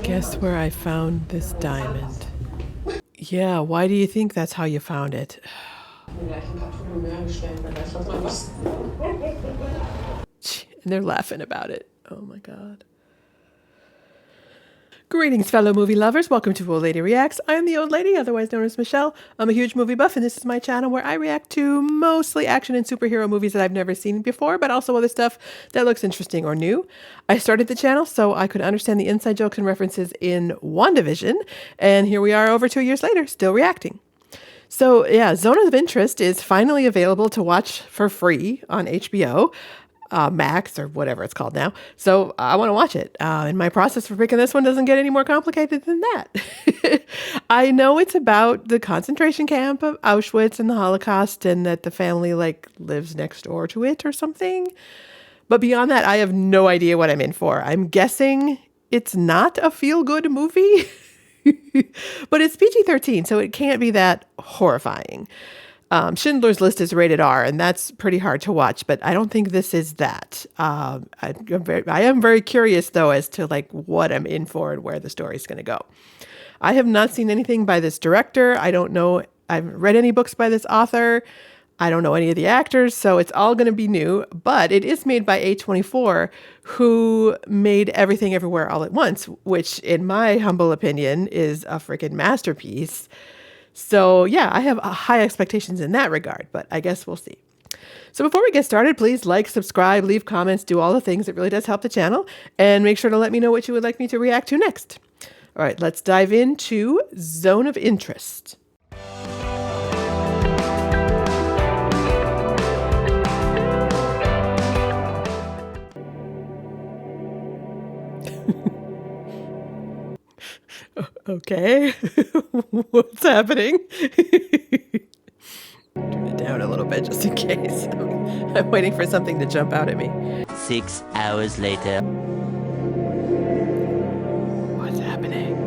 Guess where I found this diamond? Yeah, why do you think that's how you found it? And they're laughing about it. Oh my God. Greetings, fellow movie lovers. Welcome to Old Lady Reacts. I am the old lady, otherwise known as Michelle. I'm a huge movie buff, and this is my channel where I react to mostly action and superhero movies that I've never seen before, but also other stuff that looks interesting or new. I started the channel so I could understand the inside jokes and references in WandaVision, and here we are over 2 years later, still reacting. So yeah, Zone of Interest is finally available to watch for free on HBO. Max or whatever it's called now. So I want to watch it. And my process for picking this one doesn't get any more complicated than that. I know it's about the concentration camp of Auschwitz and the Holocaust and that the family like lives next door to it or something. But beyond that, I have no idea what I'm in for. I'm guessing it's not a feel-good movie, but it's PG-13, so it can't be that horrifying. Schindler's List is rated R, and that's pretty hard to watch, but I don't think this is that. I am very curious, though, as to like what I'm in for and where the story is going to go. I have not seen anything by this director. I don't know. I haven't read any books by this author. I don't know any of the actors, so it's all going to be new, but it is made by A24, who made Everything Everywhere All at Once, which in my humble opinion is a freaking masterpiece. So yeah, I have high expectations in that regard, but I guess we'll see. So before we get started, please like, subscribe, leave comments, do all the things. It really does help the channel. And make sure to let me know what you would like me to react to next. All right, let's dive into Zone of Interest. Okay, what's happening? Turn it down a little bit just in case. I'm waiting for something to jump out at me. 6 hours later. What's happening?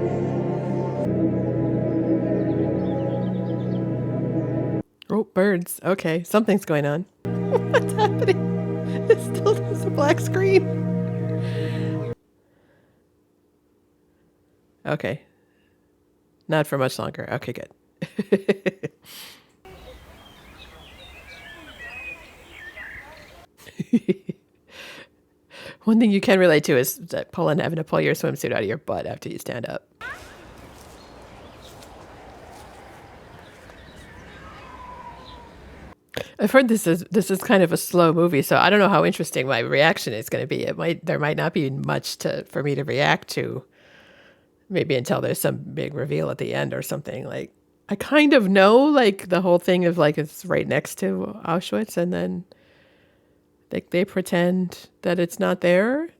Oh, birds. Okay, something's going on. What's happening? It still has a black screen. Okay. Not for much longer. Okay, good. One thing you can relate to is that having to pull your swimsuit out of your butt after you stand up. I've heard this is kind of a slow movie, so I don't know how interesting my reaction is going to be. There might not be much for me to react to. Maybe until there's some big reveal at the end or something. Like, I kind of know, like, the whole thing of, like, it's right next to Auschwitz, and then they pretend that it's not there.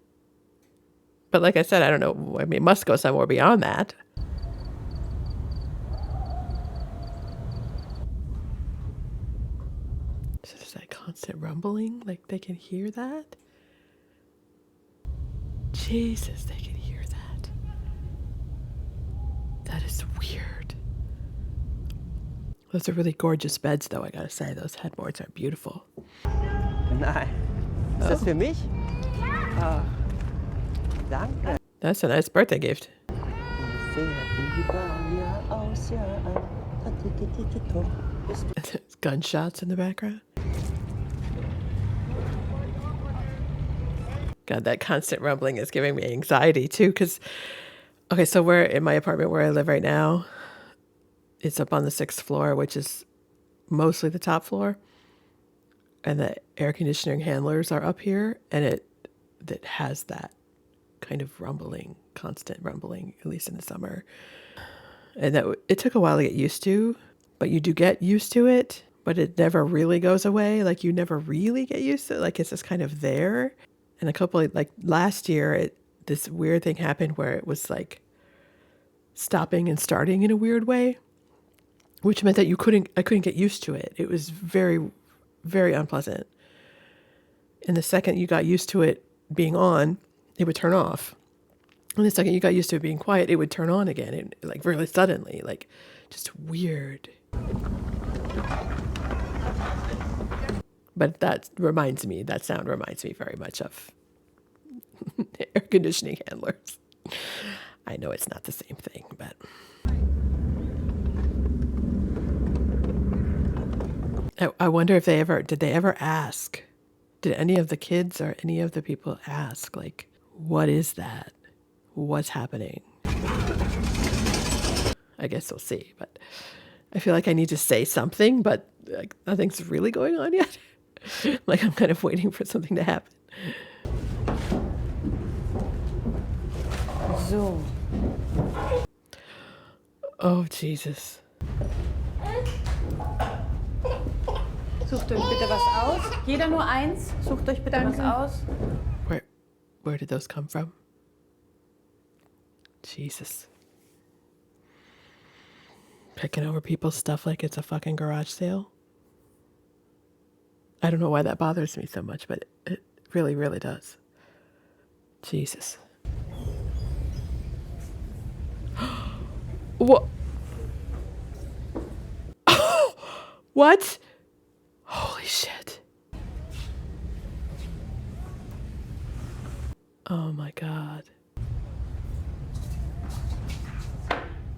But like I said, I don't know. I mean, it must go somewhere beyond that. So there's that constant rumbling. Like, they can hear that? Jesus, they can hear that. That is weird. Those are really gorgeous beds, though, I gotta say. Those headboards are beautiful. Nein. Ist das für mich? Ja. Danke. That's a nice birthday gift. Gunshots in the background. God, that constant rumbling is giving me anxiety, too, because... Okay, so we're in my apartment where I live right now. It's up on the 6th floor, which is mostly the top floor. And the air conditioning handlers are up here. And it has that kind of rumbling, constant rumbling, at least in the summer. And it took a while to get used to. But you do get used to it. But it never really goes away. Like, you never really get used to it. Like, it's just kind of there. And last year, this weird thing happened where it was like stopping and starting in a weird way, which meant that I couldn't get used to it. It was very, very unpleasant. And the second you got used to it being on, it would turn off. And the second you got used to it being quiet, it would turn on again, like really suddenly, like just weird. But that sound reminds me very much of Air conditioning handlers. I know it's not the same thing, but. I wonder if did they ever ask? Did any of the kids or any of the people ask, like, what is that? What's happening? I guess we'll see, but I feel like I need to say something, but like nothing's really going on yet. Like I'm kind of waiting for something to happen. So. Oh, Jesus. Sucht euch bitte was aus. Jeder nur eins. Sucht euch bitte was aus. Where did those come from? Jesus. Picking over people's stuff like it's a fucking garage sale. I don't know why that bothers me so much, but it really, really does. Jesus. What? What? Holy shit. Oh my God.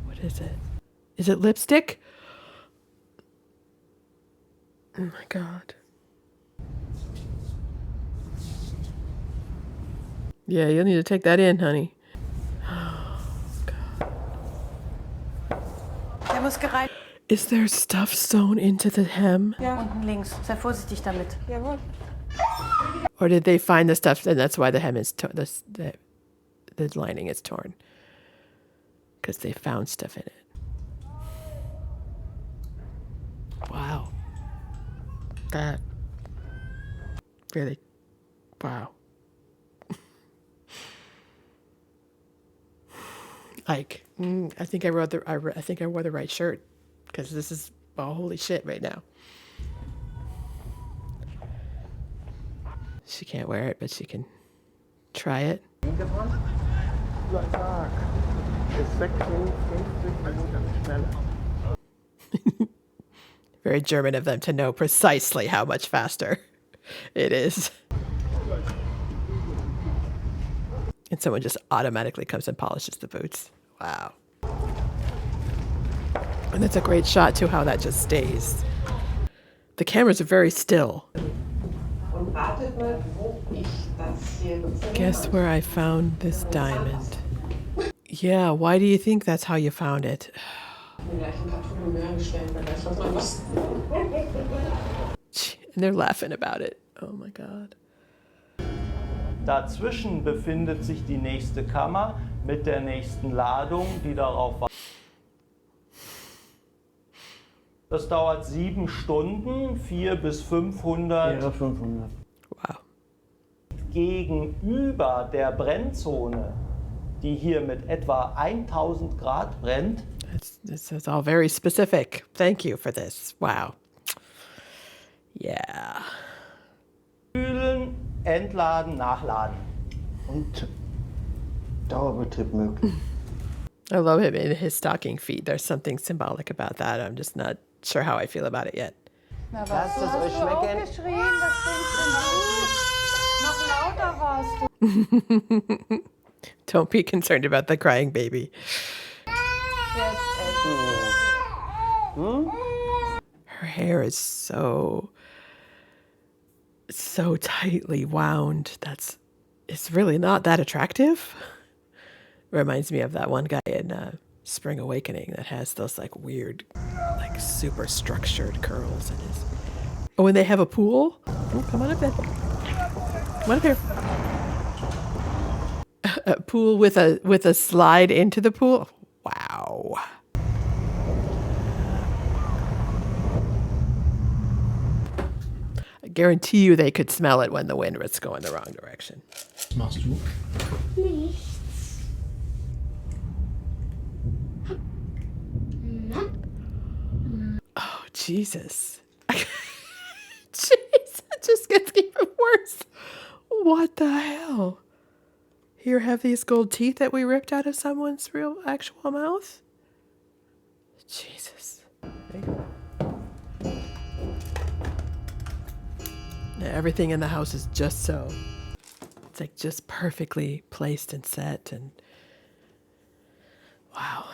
What is it? Is it lipstick? Oh my God. Yeah, you'll need to take that in, honey. Oh, God. Der muss gereinigt. Is there stuff sewn into the hem? Ja. Unten links. Sei vorsichtig damit. Jawohl. Or did they find the stuff and that's why the hem is the lining is torn? Because they found stuff in it. Wow. That really, wow. Like, I think I wore the right shirt because this is holy shit right now. She can't wear it, but she can try it. Very German of them to know precisely how much faster it is. And someone just automatically comes and polishes the boots. Wow. And it's a great shot too, how that just stays. The cameras are very still. Guess where I found this diamond. Yeah, why do you think that's how you found it? And they're laughing about it. Oh my God. Dazwischen befindet sich die nächste Kammer mit der nächsten Ladung, die darauf wartet. Das dauert 7 Stunden, 400 bis 500. Ja, 500. Wow. Gegenüber der Brennzone, die hier mit etwa 1000 Grad brennt. This is all very specific. Thank you for this. Wow. Yeah. Kühlen, entladen, nachladen. Und Dauerbetrieb möglich. I love him in his stocking feet. There's something symbolic about that. I'm just not sure how I feel about it yet. Na, Lasst es euch du auch schmecken. geschrien? Was denkst du? Noch lauter warst du. Don't be concerned about the crying baby. Jetzt essen. Her hair is so tightly wound. It's really not that attractive. Reminds me of that one guy in Spring Awakening that has those like weird, like super structured curls in his. Oh, and they have a pool. Oh, come on up then. Come on up here. A pool with a slide into the pool. Wow. I guarantee you they could smell it when the wind was going the wrong direction. Was machst du? Oh, Jesus. Jeez, it just gets even worse. What the hell? Here have these gold teeth that we ripped out of someone's real actual mouth? Jesus. There you go. Now, everything in the house is just so. It's like just perfectly placed and set, and wow.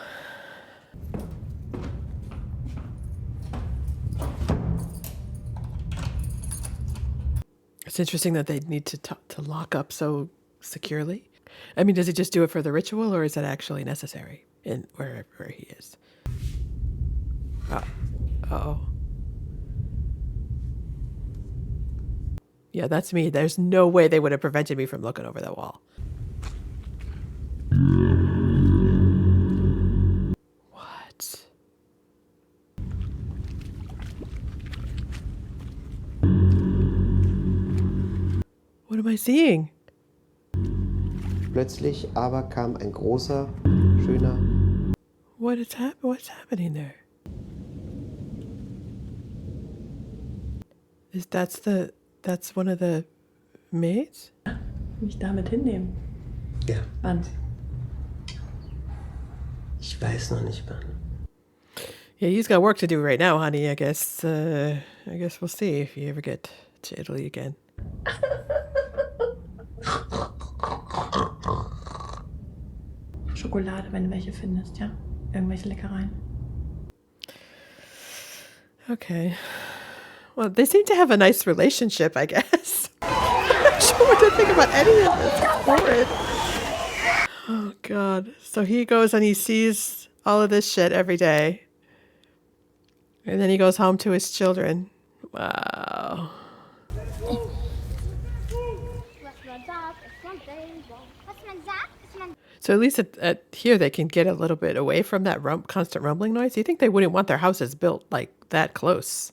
It's interesting that they need to lock up so securely. I mean, does he just do it for the ritual, or is that actually necessary in wherever he is? Uh-oh. Yeah, that's me. There's no way they would have prevented me from looking over that wall. What? What am I seeing? Plötzlich aber kam ein großer, schöner. What's happening there? That's one of the maids? Mich damit hinnehmen. Ja, Wann? ich weiß noch nicht wann. Yeah, he's got work to do right now, honey. I guess we'll see if you ever get to Italy again. Schokolade, wenn du welche findest, ja? Irgendwelche Leckereien. Okay. Well, they seem to have a nice relationship, I guess. I'm not sure what to think about any of this. It's horrid. Oh, God. So he goes and he sees all of this shit every day. And then he goes home to his children. Wow. So at least at here they can get a little bit away from that constant rumbling noise. You think they wouldn't want their houses built like that close?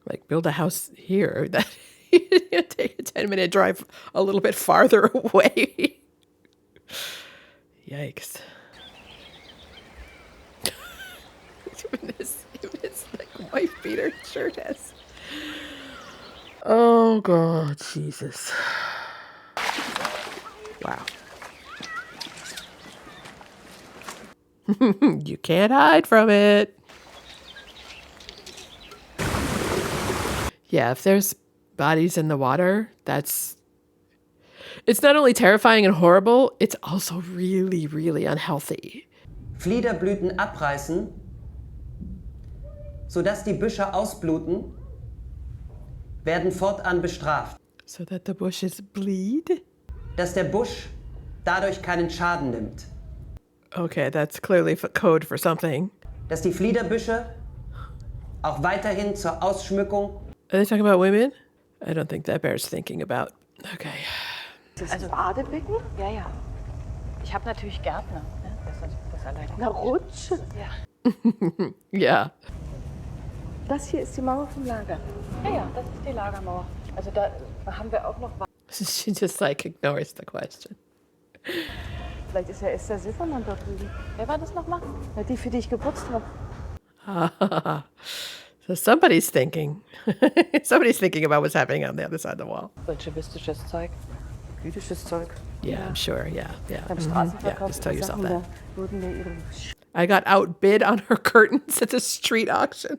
Like build a house here that take a 10-minute drive a little bit farther away. Yikes. Even this like wife beater shirt has. Oh God, Jesus. Wow. You can't hide from it. Yeah, if there's bodies in the water, it's not only terrifying and horrible, it's also really, really unhealthy. Fliederblüten abreißen, sodass die Büsche ausbluten, werden fortan bestraft. So that the bushes bleed? Dass der Busch dadurch keinen Schaden nimmt. Okay, that's clearly code for something. Dass die Fliederbüsche auch weiterhin zur Ausschmückung. Are they talking about women? I don't think that bears thinking about. Okay. Also Badebecken? Ja, ja. Ich habe natürlich Gärtner. Ne? Das alleine. Na, Rutsch. Ja. Yeah. Das hier ist die Mauer vom Lager. Ja, ja, das ist die Lagermauer. Also da haben wir auch noch... She just like ignores the question. Vielleicht ist ja Esther Silbermann dort drüben. Wer war das nochmal? Ja, die, für die ich geputzt habe. So somebody's thinking. Somebody's thinking about what's happening on the other side of the wall. Bolschewistisches Zeug. Jüdisches Zeug. Yeah, I'm sure. Yeah. Beim Yeah, Straßenverkauf just tell yourself Sachen, that. da wurden wir ihre... I got outbid on her curtains at the street auction.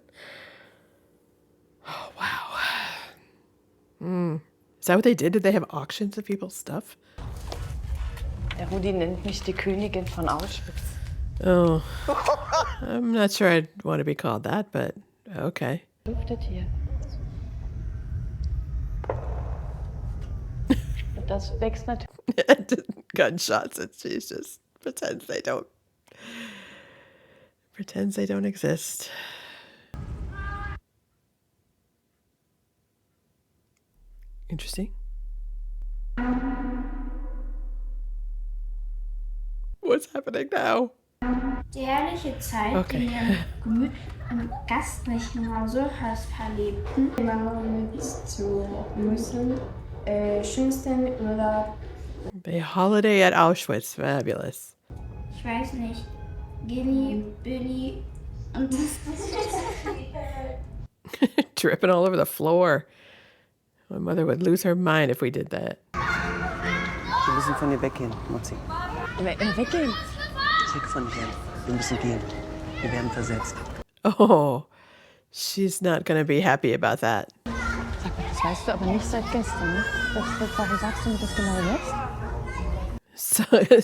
Oh, wow. Is that what they did? Did they have auctions of people's stuff? Der Rudi nennt mich die Königin von Auschwitz. Oh, I'm not sure I'd want to be called that, but okay. Duftet hier. Und das wächst natürlich. Gunshots, and she just pretends they don't exist. Interesting. What's happening now? Die herrliche Zeit, Okay. die wir im gastlichen Hause verlebten. Wanderungen bis zu müssen. Schönsten Urlaub. The holiday at Auschwitz, fabulous. Ich weiß nicht. Gilly, Billy und Dripping all over the floor. My mother would lose her mind if we did that. Wir müssen von hier weggehen, Mutzi. Weggehen. Weg von hier. Wir müssen gehen. Wir werden versetzt. Oh, she's not going to be happy about that. Das weißt du aber nicht seit gestern, ne? Warum sagst du mir das genau jetzt?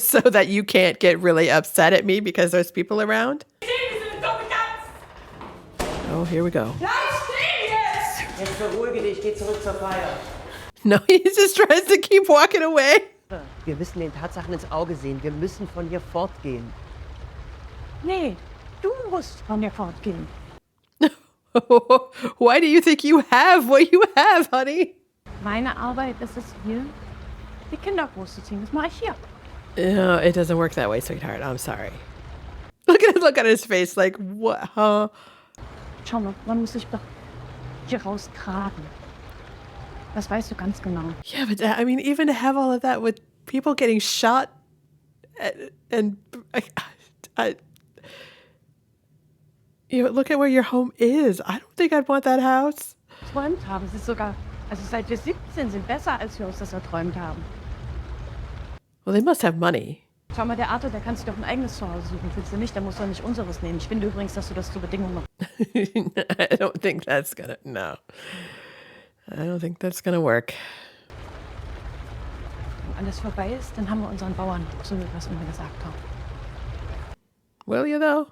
So that you can't get really upset at me because there's people around? Oh, here we go. Jetzt beruhige dich, geh zurück zur Feier. No, he just tries to keep walking away. Wir müssen den Tatsachen ins Auge sehen. Wir müssen von hier fortgehen. Nee, du musst von mir fortgehen. Why do you think you have what you have, honey? Meine Arbeit ist es hier, die Kinder großzuziehen. Das mache ich hier. No, it doesn't work that way, sweetheart. I'm sorry. Look at his face like, what, huh? Schau mal, man muss sich doch hier rausgraben. Das weißt du ganz genau. Yeah, but I mean, even to have all of that with people getting shot and you know, look at where your home is. I don't think I'd want that house. Geträumt haben sie sogar, also seit wir 17 sind, besser als wir uns das erträumt haben. Well, they must have money. Schau mal, der Arthur, der kann sich doch ein eigenes Zuhause suchen. Willst du nicht? Der muss doch nicht unseres nehmen. Ich finde übrigens, dass du das zur Bedingung machst. I don't think that's gonna, no. I don't think that's gonna work. Wenn alles vorbei ist, dann haben wir unseren Bauern so was immer gesagt haben. Will you, though?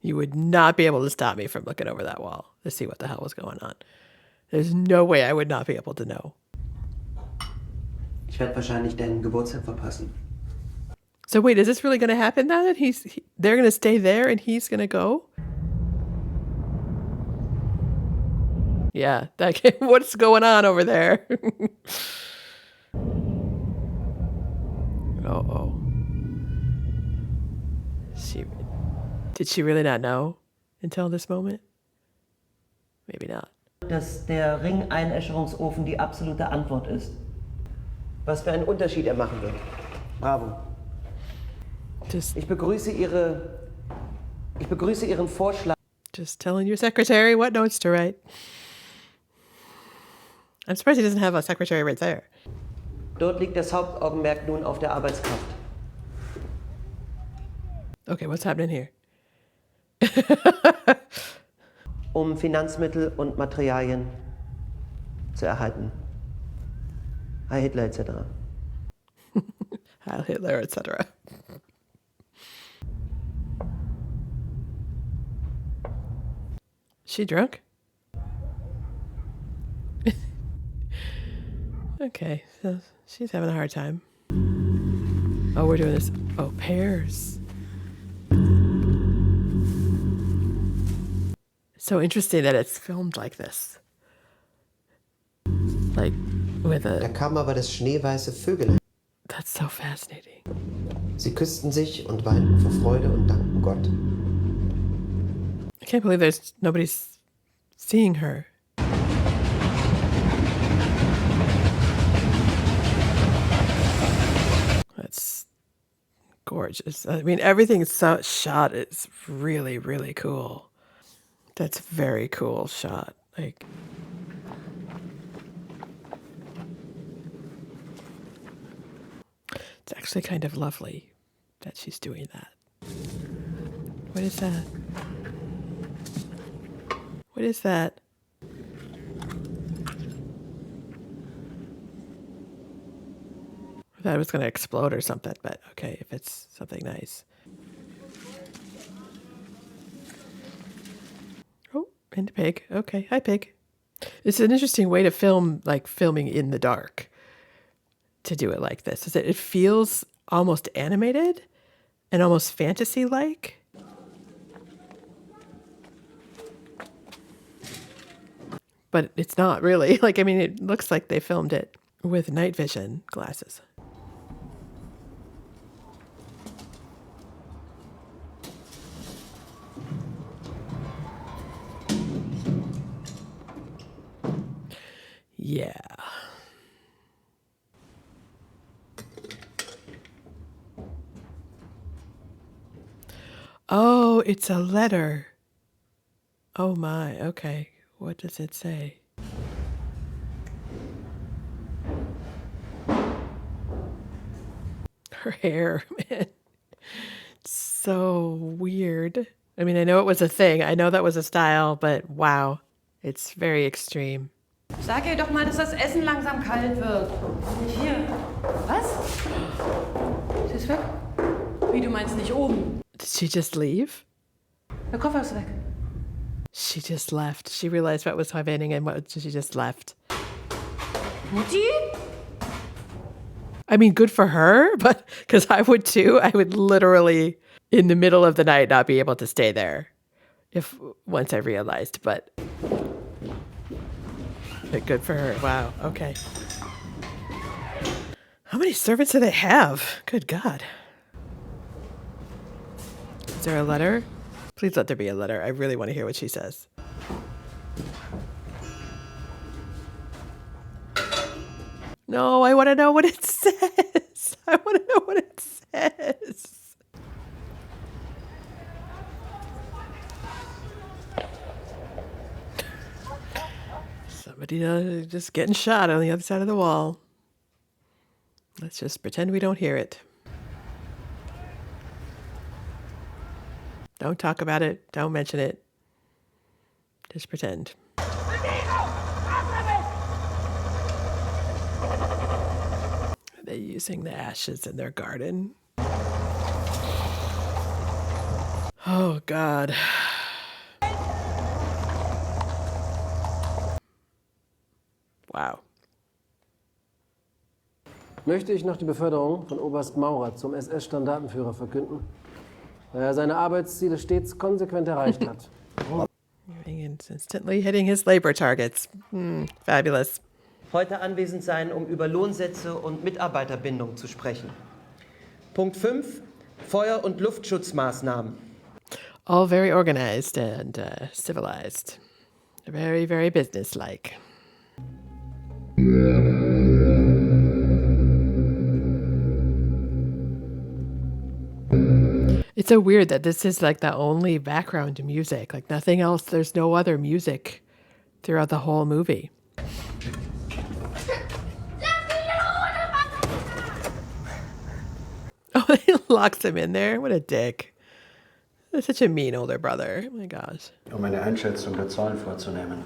You would not be able to stop me from looking over that wall to see what the hell was going on. There's no way I would not be able to know. Ich werde wahrscheinlich deinen Geburtstag verpassen. So wait, is this really going to happen now that they're going to stay there and he's going to go? Yeah, what's going on over there? Oh. Did she really not know until this moment? Maybe not. Dass der Ring-Einäscherungsofen die absolute Antwort ist. Was für einen Unterschied er machen wird. Bravo. Ich begrüße Ihren Vorschlag. Just telling your secretary what notes to write. I'm surprised he doesn't have a secretary right there. Dort liegt das Hauptaugenmerk nun auf der Arbeitskraft. Okay, what's happening here? Um Finanzmittel und Materialien zu erhalten. Heil Hitler etc. Heil Hitler, etc. She drunk? Okay, so she's having a hard time. Oh, we're doing this. Oh, pears. So interesting that it's filmed like this. Like with Da a... kamen aber das schneeweiße Vögel. That's so fascinating. Sie küssten sich und weinten vor Freude und dankten Gott. I can't believe nobody's seeing her. That's gorgeous. I mean, everything's so shot is really, really cool. That's very cool shot. Like, it's actually kind of lovely that she's doing that. What is that? What is that? I thought it was going to explode or something, but okay, if it's something nice. Oh, and a pig. Okay, hi, pig. It's an interesting way to film, like filming in the dark, to do it like this. Is it feels almost animated and almost fantasy-like. But it's not really. Like, I mean, it looks like they filmed it with night vision glasses. Yeah. Oh, it's a letter. Oh my, okay. What does it say? Her hair, man. It's so weird. I mean, I know it was a thing. I know that was a style, but wow, it's very extreme. Sag ihr doch mal, dass das Essen langsam kalt wird. Hier. Was? Sie ist weg? Wie, du meinst nicht oben? Did she just leave? Der Koffer ist weg. She just left. She realized what was happening and she just left. Mutti? I mean, good for her, but because I would too. I would literally, in the middle of the night, not be able to stay there if once I realized, but good for her. Wow. Okay. How many servants do they have? Good God. Is there a letter? Please let there be a letter. I really want to hear what she says. No, I want to know what it says. I want to know what it says. Somebody just getting shot on the other side of the wall. Let's just pretend we don't hear it. Don't talk about it. Don't mention it. Just pretend. Are they using the ashes in their garden? Oh, God. Wow. Möchte ich noch die Beförderung von Oberst Maurer zum SS-Standartenführer verkünden, da er seine Arbeitsziele stets konsequent erreicht hat. Instantly hitting his labor targets. Fabulous. Heute anwesend sein, um über Lohnsätze und Mitarbeiterbindung zu sprechen. Punkt 5. Feuer- und Luftschutzmaßnahmen. All very organized and civilized. Very, very businesslike. It's so weird that this is like the only background music. Like nothing else. There's no other music throughout the whole movie. Oh, he locks him in there. What a dick. That's such a mean older brother. Oh my gosh. Eine Einschätzung der Zahlen vorzunehmen.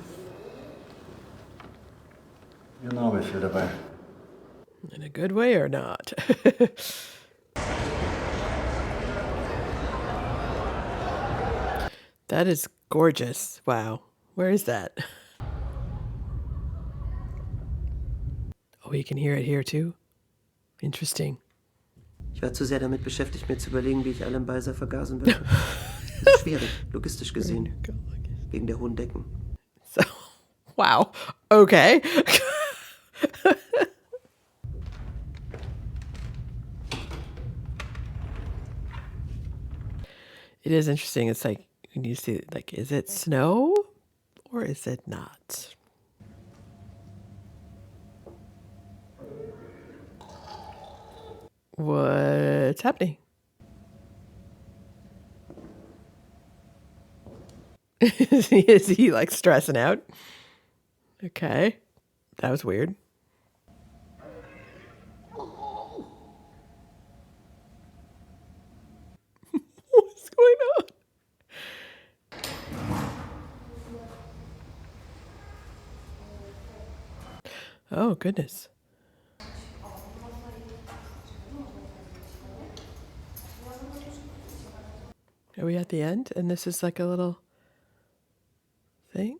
Ihr Name fiel dabei. In a good way or not? That is gorgeous. Wow. Where is that? Oh, you can hear it here too? Interesting. Ich war zu sehr damit beschäftigt, mir zu überlegen, wie ich alle im Beiser vergasen würde. Das ist schwierig, logistisch gesehen. Wegen der hohen Decken. So, wow. Okay. It is interesting. It's like, when you see, like, is it snow or is it not? What's happening? Is he like stressing out? Okay. That was weird. What's going on? Oh, goodness. Are we at the end? And this is like a little thing?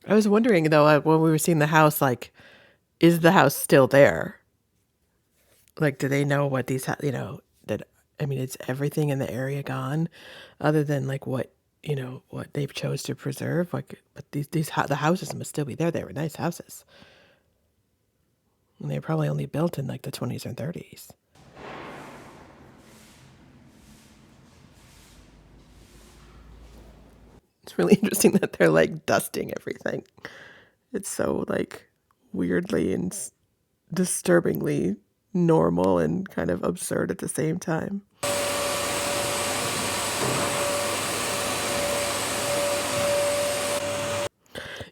I was wondering, though, when we were seeing the house, like, is the house still there? Like, do they know what these, that, I mean, is everything in the area gone other than, like, what they've chose to preserve? Like, but the houses must still be there. They were nice houses. And they were probably only built in, like, the 20s and 30s. It's really interesting that they're, like, dusting everything. It's so, like, weirdly and disturbingly normal and kind of absurd at the same time.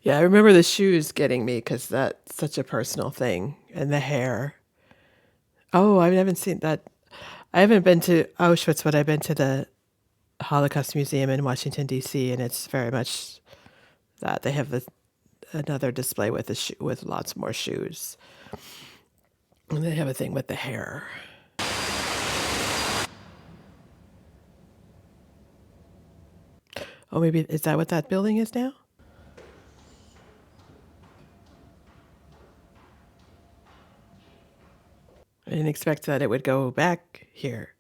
Yeah, I remember the shoes getting me because that's such a personal thing, and the hair. Oh, I haven't seen that. I haven't been to Auschwitz, but I've been to the Holocaust Museum in Washington, D.C., and it's very much that. They have another display with with lots more shoes. And they have a thing with the hair. Oh, maybe, is that what that building is now? I didn't expect that it would go back here.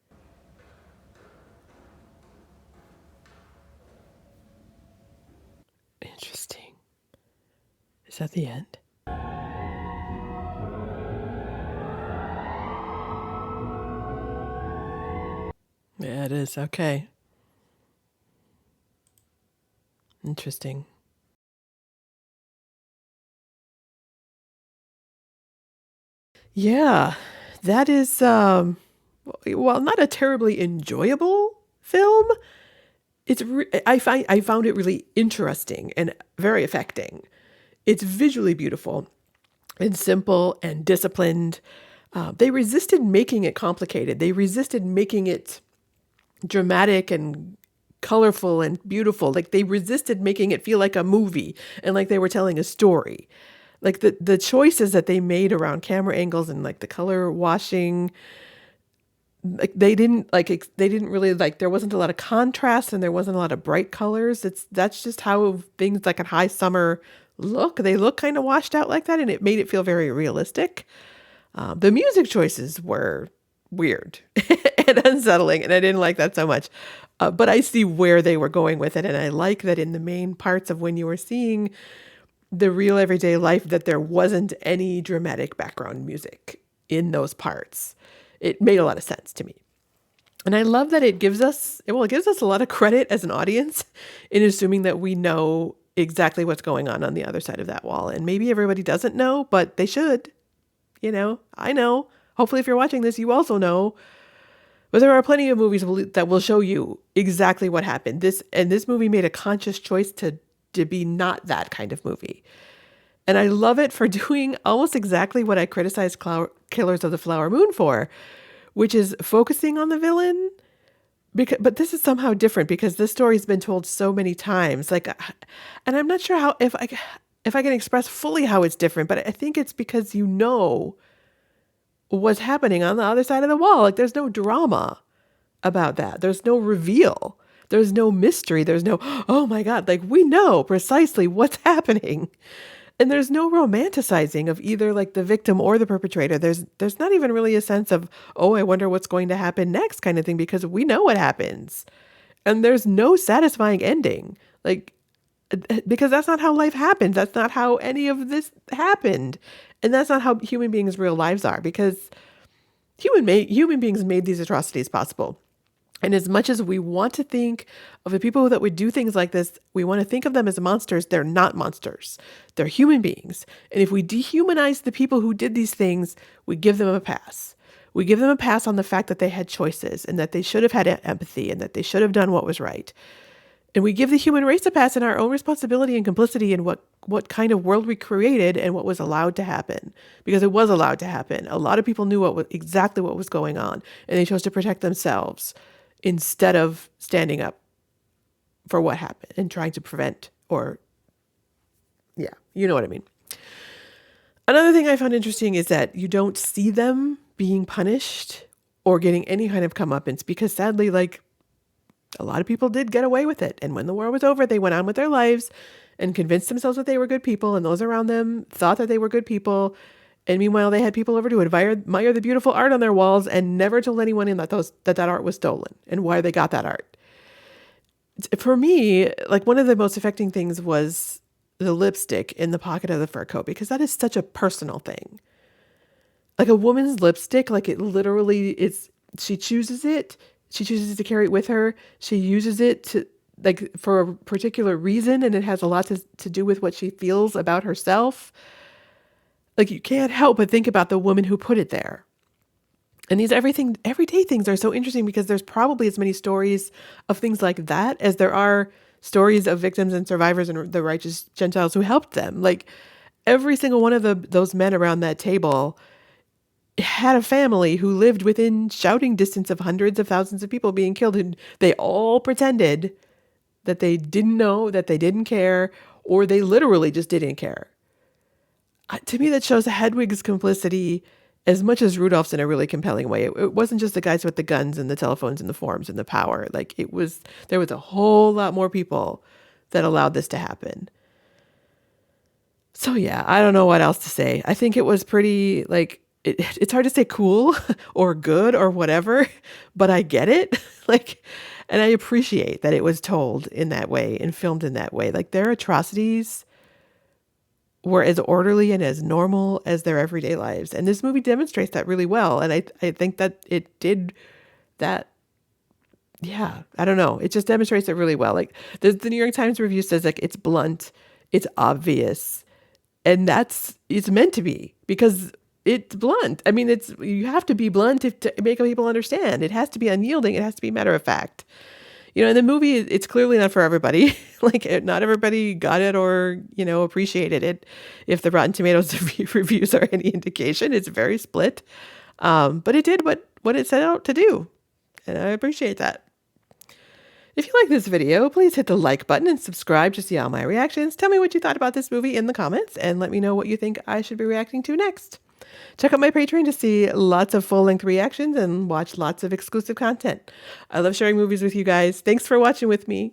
Interesting. Is that the end? Yeah, it is. Okay. Interesting. Yeah, that is, well, not a terribly enjoyable film. I found it really interesting and very affecting. It's visually beautiful and simple and disciplined. They resisted making it complicated. They resisted making it dramatic and colorful and beautiful. Like they resisted making it feel like a movie and like they were telling a story. Like the choices that they made around camera angles and like the color washing, like they didn't really like, there wasn't a lot of contrast and there wasn't a lot of bright colors. That's just how things like a high summer look. They look kind of washed out like that, and it made it feel very realistic. The music choices were weird and unsettling, and I didn't like that so much. But I see where they were going with it, and I like that in the main parts of when you were seeing the real everyday life, that there wasn't any dramatic background music in those parts. It made a lot of sense to me. And I love that it gives us a lot of credit as an audience in assuming that we know exactly what's going on the other side of that wall. And maybe everybody doesn't know, but they should. You know, I know. Hopefully if you're watching this, you also know. But there are plenty of movies that will show you exactly what happened. This movie made a conscious choice to be not that kind of movie. And I love it for doing almost exactly what I criticized Killers of the Flower Moon for, which is focusing on the villain. But this is somehow different because this story's been told so many times. Like, and I'm not sure if I can express fully how it's different, but I think it's because you know what's happening on the other side of the wall. Like, there's no drama about that. There's no reveal. There's no mystery. There's no, oh my God, like we know precisely what's happening. And there's no romanticizing of either like the victim or the perpetrator. There's not even really a sense of, oh, I wonder what's going to happen next kind of thing, because we know what happens. And there's no satisfying ending. Like, because that's not how life happens. That's not how any of this happened. And that's not how human beings' real lives are, because human beings made these atrocities possible. And as much as we want to think of the people that would do things like this, we want to think of them as monsters. They're not monsters. They're human beings. And if we dehumanize the people who did these things, we give them a pass. We give them a pass on the fact that they had choices and that they should have had empathy and that they should have done what was right. And we give the human race a pass in our own responsibility and complicity in what kind of world we created and what was allowed to happen. Because it was allowed to happen. A lot of people knew exactly what was going on, and they chose to protect themselves instead of standing up for what happened and trying to prevent, or, yeah, you know what I mean. Another thing I found interesting is that you don't see them being punished or getting any kind of comeuppance, because sadly, like, a lot of people did get away with it. And when the war was over, they went on with their lives and convinced themselves that they were good people, and those around them thought that they were good people. And meanwhile, they had people over to admire the beautiful art on their walls and never told anyone in that art was stolen and why they got that art. For me, like, one of the most affecting things was the lipstick in the pocket of the fur coat, because that is such a personal thing. Like, a woman's lipstick, like, it literally is, she chooses it to carry it with her. She uses it to, like, for a particular reason, and it has a lot to do with what she feels about herself. Like, you can't help but think about the woman who put it there. And these everyday things are so interesting, because there's probably as many stories of things like that as there are stories of victims and survivors and the righteous Gentiles who helped them. Like every single one of those men around that table had a family who lived within shouting distance of hundreds of thousands of people being killed. And they all pretended that they didn't know, that they didn't care, or they literally just didn't care. To me, that shows Hedwig's complicity as much as Rudolph's in a really compelling way. It wasn't just the guys with the guns and the telephones and the forms and the power. Like there was a whole lot more people that allowed this to happen. So yeah, I don't know what else to say. I think it was pretty, like, it's hard to say cool or good or whatever, but I get it. Like, and I appreciate that it was told in that way and filmed in that way. Like their atrocities were as orderly and as normal as their everyday lives. And this movie demonstrates that really well. And I think that it did that. Yeah, I don't know. It just demonstrates it really well. Like the New York Times review says, like, it's blunt, it's obvious. And it's meant to be, because it's blunt. I mean, you have to be blunt to make people understand. It has to be unyielding. It has to be matter of fact. You know, in the movie, it's clearly not for everybody. Like, not everybody got it or, appreciated it. If the Rotten Tomatoes reviews are any indication, it's very split. But it did what it set out to do. And I appreciate that. If you like this video, please hit the like button and subscribe to see all my reactions. Tell me what you thought about this movie in the comments and let me know what you think I should be reacting to next. Check out my Patreon to see lots of full-length reactions and watch lots of exclusive content. I love sharing movies with you guys. Thanks for watching with me.